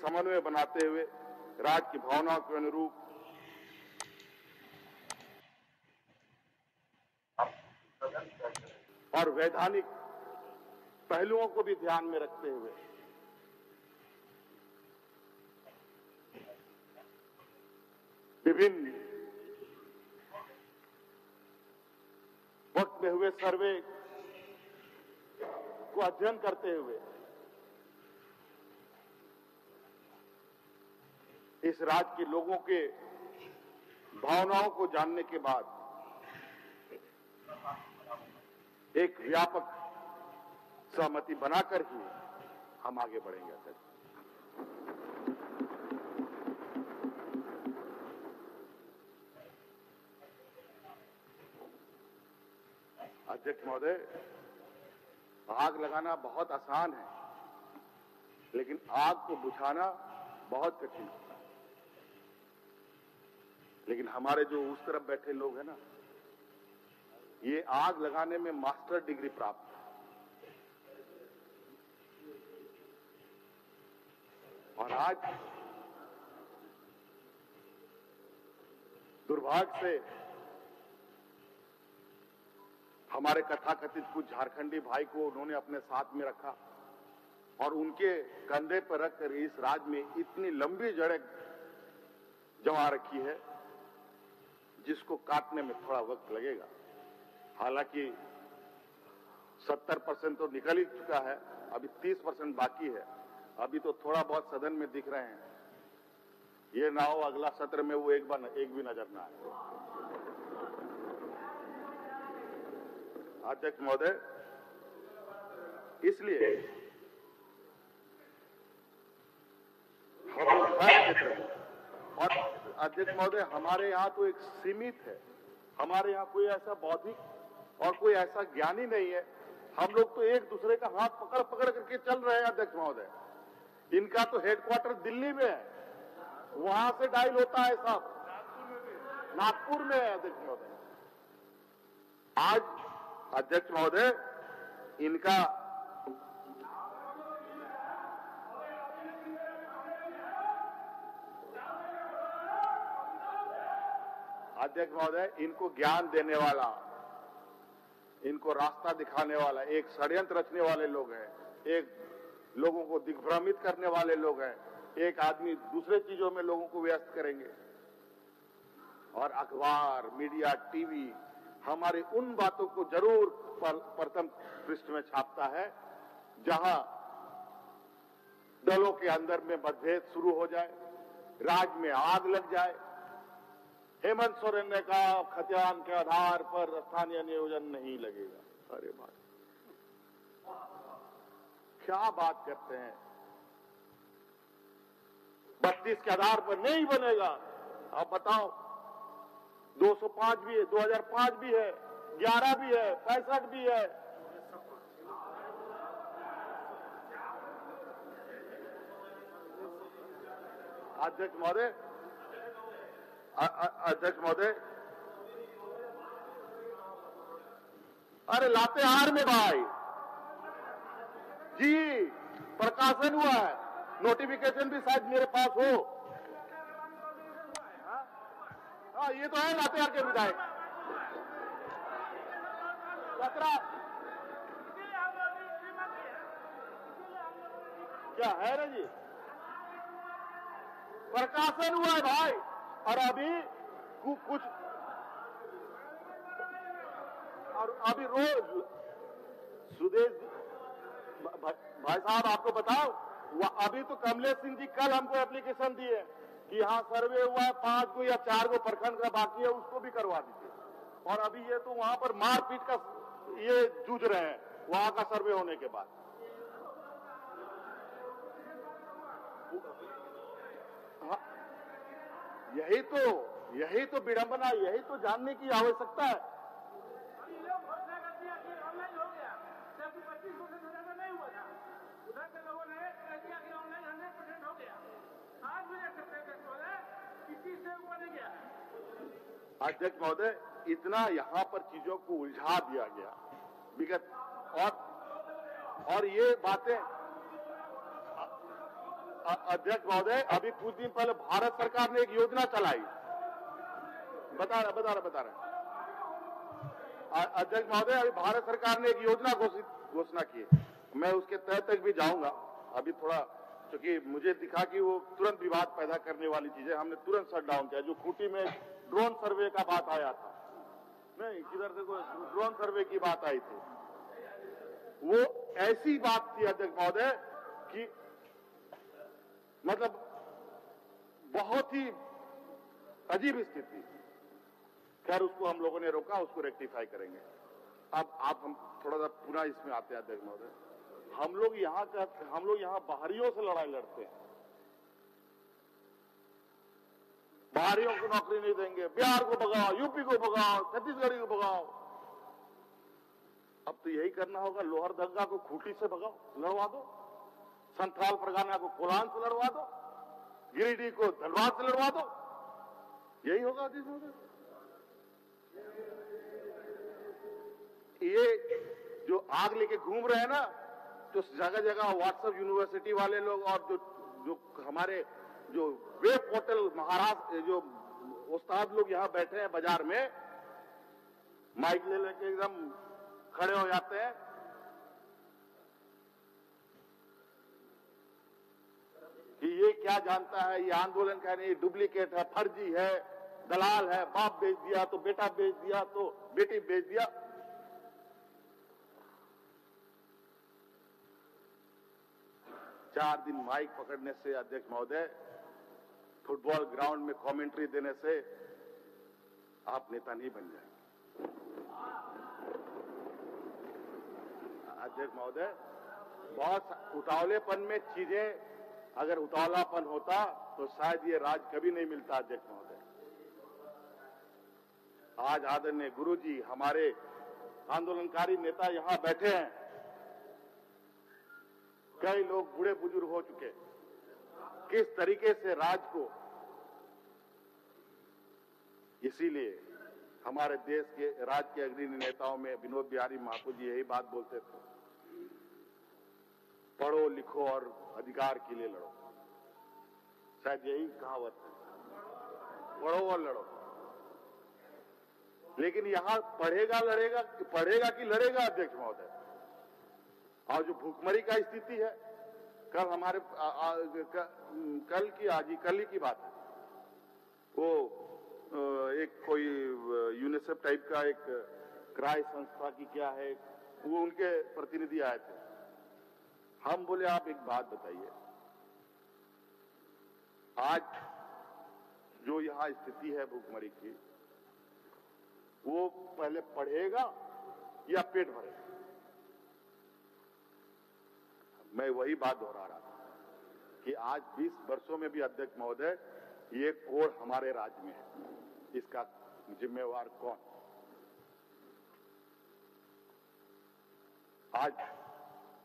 समन्वय बनाते हुए राज्य की भावनाओं के अनुरूप और वैधानिक पहलुओं को भी ध्यान में रखते हुए विभिन्न वक्त में हुए सर्वे को अध्ययन करते हुए इस राज्य के लोगों के भावनाओं को जानने के बाद एक व्यापक सहमति बनाकर ही हम आगे बढ़ेंगे। अध्यक्ष महोदय, आग लगाना बहुत आसान है, लेकिन आग को बुझाना बहुत कठिन होता है। लेकिन हमारे जो उस तरफ बैठे लोग हैं ना, ये आग लगाने में मास्टर डिग्री प्राप्त है। और आज दुर्भाग्य से हमारे कथाकथित कुछ झारखंडी भाई को उन्होंने अपने साथ में रखा और उनके कंधे पर रखकर इस राज्य में इतनी लंबी जड़ें जमा रखी है जिसको काटने में थोड़ा वक्त लगेगा। हालांकि 70% तो निकल ही चुका है, अभी 30% बाकी है। अभी तो थोड़ा बहुत सदन में दिख रहे हैं। ये ना हो अगला सत्र में वो एक भी नजर ना आए। अध्यक्ष महोदय, इसलिए हम हर क्षेत्र में, और अध्यक्ष महोदय हमारे यहाँ तो एक सीमित है, हमारे यहाँ कोई ऐसा बौद्धिक और कोई ऐसा ज्ञानी नहीं है। हम लोग तो एक दूसरे का हाथ पकड़ पकड़ करके चल रहे हैं। अध्यक्ष महोदय, इनका तो हेडक्वार्टर दिल्ली में है, वहां से डायल होता है साहब, नागपुर में है। अध्यक्ष महोदय, आज अध्यक्ष महोदय इनका अध्यक्ष महोदय इनको ज्ञान देने वाला, इनको रास्ता दिखाने वाला एक षड्यंत्र रचने वाले लोग हैं, एक लोगों को दिग्भ्रमित करने वाले लोग हैं। एक आदमी दूसरे चीजों में लोगों को व्यस्त करेंगे और अखबार, मीडिया, टीवी हमारी उन बातों को जरूर प्रथम पृष्ठ में छापता है जहां दलों के अंदर में मतभेद शुरू हो जाए, राज्य में आग लग जाए। हेमंत सोरेन ने कहा खतियान के आधार पर स्थानीय नियोजन नहीं लगेगा। अरे बात क्या बात करते हैं, 32 के आधार पर नहीं बनेगा। आप बताओ, 205 भी है, 2005 भी है, 11 भी है, 65 भी है। अध्यक्ष महोदय, अध्यक्ष महोदय, अरे लातेहार में भाई जी प्रकाशन हुआ है, नोटिफिकेशन भी शायद मेरे पास हो। हाँ, ये तो है लातेहार के विधायक क्या है ना जी, प्रकाशन हुआ है भाई। और अभी कुछ और अभी रोज सुदेश भाई साहब आपको बताओ, अभी तो कमलेश सिंह जी कल हमको एप्लीकेशन दिए कि यहाँ सर्वे हुआ है 5 को या 4 को प्रखंड का बाकी है, उसको भी करवा दीजिए। और अभी ये तो वहां पर मारपीट का ये जूझ रहे हैं वहां का सर्वे होने के बाद। हाँ, यही तो विडंबना, यही तो जानने की आवश्यकता है। अध्यक्ष महोदय, इतना यहाँ पर चीजों को उलझा दिया गया विगत और ये बातें अध्यक्ष महोदय, अभी कुछ दिन पहले भारत सरकार ने एक योजना चलाई, बता रहे अध्यक्ष महोदय, अभी भारत सरकार ने एक योजना घोषणा की है। मैं उसके तहत तक भी जाऊंगा। अभी थोड़ा क्योंकि मुझे दिखा कि वो तुरंत विवाद पैदा करने वाली चीजें, हमने तुरंत शट डाउन किया। जो खूंटी में ड्रोन सर्वे का बात आया था, नहीं किधर से कोई ड्रोन सर्वे की बात आई थी, वो ऐसी बात थी अध्यक्ष महोदय कि मतलब बहुत ही अजीब स्थिति। खैर उसको हम लोगों ने रोका, उसको रेक्टिफाई करेंगे। अब आप हम थोड़ा सा पुनः इसमें आते हैं अध्यक्ष महोदय। हम लोग यहाँ बाहरियों से लड़ाई लड़ते हैं, बाहरियों को नौकरी नहीं देंगे, बिहार को भगाओ, यूपी को भगाओ, छत्तीसगढ़ को भगाओ। अब तो यही करना होगा, लोहरदगा को खूंटी से भगाओ, लड़वा दो, संथाल परगना को कोलान से लड़वा दो, गिरिडीह को धनबाद से लड़वा दो, यही होगा अध्यक्ष महोदय। ये जो आग लेके घूम रहे हैं ना, तो जगह जगह व्हाट्सएप यूनिवर्सिटी वाले लोग और जो हमारे जो वेब पोर्टल महाराष्ट्र जो उस्ताद लोग यहाँ बैठे हैं बाजार में, माइक ले लेके एकदम खड़े हो जाते हैं कि ये क्या जानता है, ये आंदोलन का नहीं, डुप्लीकेट है, फर्जी है, दलाल है, बाप बेच दिया तो बेटा बेच दिया तो बेटी बेच दिया। चार दिन माइक पकड़ने से अध्यक्ष महोदय, फुटबॉल ग्राउंड में कमेंट्री देने से आप नेता नहीं बन जाएंगे। अध्यक्ष महोदय, बहुत उतावलेपन में चीजें, अगर उतावलापन होता तो शायद ये राज कभी नहीं मिलता। अध्यक्ष महोदय, आज आदरणीय गुरुजी, हमारे आंदोलनकारी नेता यहां बैठे हैं, कई लोग बूढ़े बुजुर्ग हो चुके, किस तरीके से राज को, इसीलिए हमारे देश के राज्य के अग्रणी नेताओं में विनोद बिहारी महतो जी यही बात बोलते थे, पढ़ो लिखो और अधिकार के लिए लड़ो। शायद यही कहावत है, पढ़ो और लड़ो। लेकिन यहां पढ़ेगा कि लड़ेगा अध्यक्ष महोदय। और जो भूखमरी का स्थिति है, कल हमारे कल ही की बात है, वो एक कोई यूनिसेफ टाइप का एक क्राय संस्था की क्या है, वो उनके प्रतिनिधि आए थे। हम बोले आप एक बात बताइए, आज जो यहाँ स्थिति है भूखमरी की, वो पहले पढ़ेगा या पेट भरेगा? मैं वही बात दोहरा रहा था कि आज 20 वर्षों में भी अध्यक्ष महोदय ये कोड़ हमारे राज्य में है, इसका जिम्मेवार कौन? आज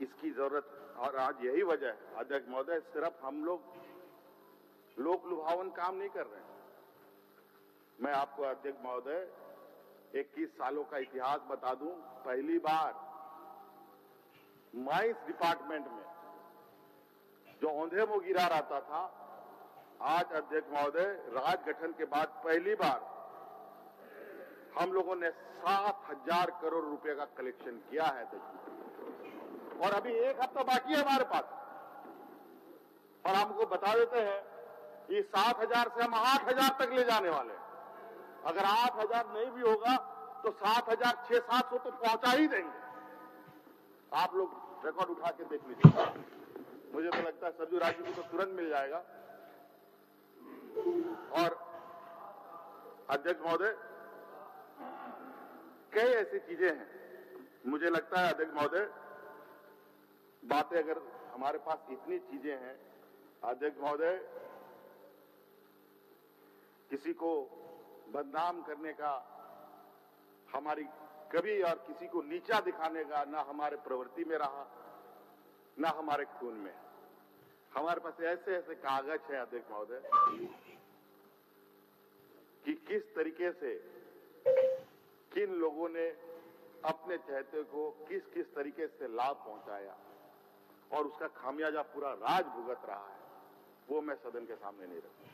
इसकी जरूरत, और आज यही वजह है अध्यक्ष महोदय, सिर्फ हम लोग लोक लुभावन काम नहीं कर रहे हैं। मैं आपको अध्यक्ष महोदय 21 सालों का इतिहास बता दूं। पहली बार माइंस डिपार्टमेंट में जो औंधे मुंह गिरा रहता था, आज अध्यक्ष महोदय राज गठन के बाद पहली बार हम लोगों ने 7,000 करोड़ रुपए का कलेक्शन किया है। और अभी एक हफ्ता बाकी है हमारे पास, और हमको बता देते हैं कि 7,000 से हम 8,000 तक ले जाने वाले हैं। अगर 8,000 नहीं भी होगा तो 7,600-700 तो पहुंचा ही देंगे। आप लोग रिकॉर्ड उठा के देख लीजिए। मुझे तो लगता है सरजू राजू को तो तुरंत मिल जाएगा। और अध्यक्ष महोदय, कई ऐसी चीजें हैं, मुझे लगता है अध्यक्ष महोदय, बातें अगर हमारे पास इतनी चीजें हैं अध्यक्ष महोदय, किसी को बदनाम करने का हमारी कभी, और किसी को नीचा दिखाने का ना हमारे प्रवृत्ति में रहा, ना हमारे खून में। हमारे पास ऐसे ऐसे कागज हैं अध्यक्ष महोदय कि किस तरीके से किन लोगों ने अपने चहेते को किस किस तरीके से लाभ पहुंचाया, और उसका खामियाजा पूरा राज भुगत रहा है। वो मैं सदन के सामने नहीं रखूंगा।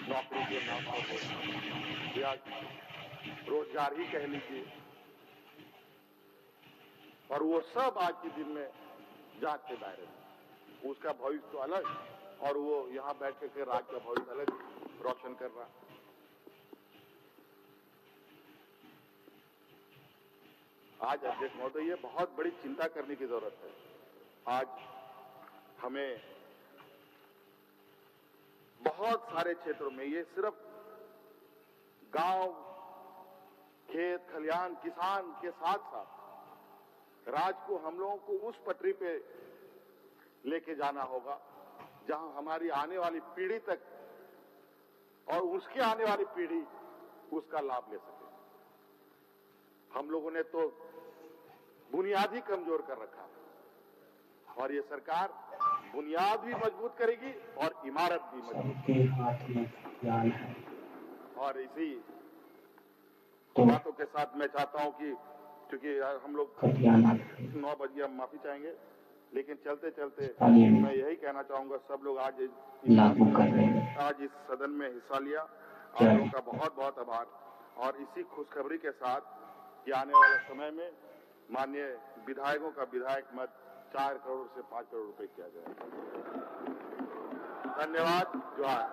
नौकरी के नाम पर या रोजगार ही कह लीजिए, और वो सब आज के दिन में जांच के दायरे में। उसका भविष्य तो अलग, और वो यहां बैठ के राज्य का भविष्य अलग रोशन कर रहा। आज अध्यक्ष महोदय, ये बहुत बड़ी चिंता करने की जरूरत है। आज हमें बहुत सारे क्षेत्रों में, ये सिर्फ गांव, खेत खलिहान, किसान के साथ साथ राज्य को, हम लोगों को उस पटरी पे लेके जाना होगा जहां हमारी आने वाली पीढ़ी तक और उसके आने वाली पीढ़ी उसका लाभ ले सके। हम लोगों ने तो बुनियाद ही कमजोर कर रखा है, और ये सरकार बुनियाद भी मजबूत करेगी और इमारत भी मजबूत करेगी। और इसी बातों के साथ मैं चाहता हूं कि, क्योंकि हम लोग 9 बज गया, माफी चाहेंगे, लेकिन चलते चलते मैं यही कहना चाहूंगा, सब लोग आज इस सदन में हिस्सा लिया, आप लोगों का बहुत बहुत आभार। और इसी खुशखबरी के साथ कि आने वाले समय में माननीय विधायकों का विधायक मत 4 करोड़ से 5 करोड़ रुपए किया जाएगा। धन्यवाद। जोहार।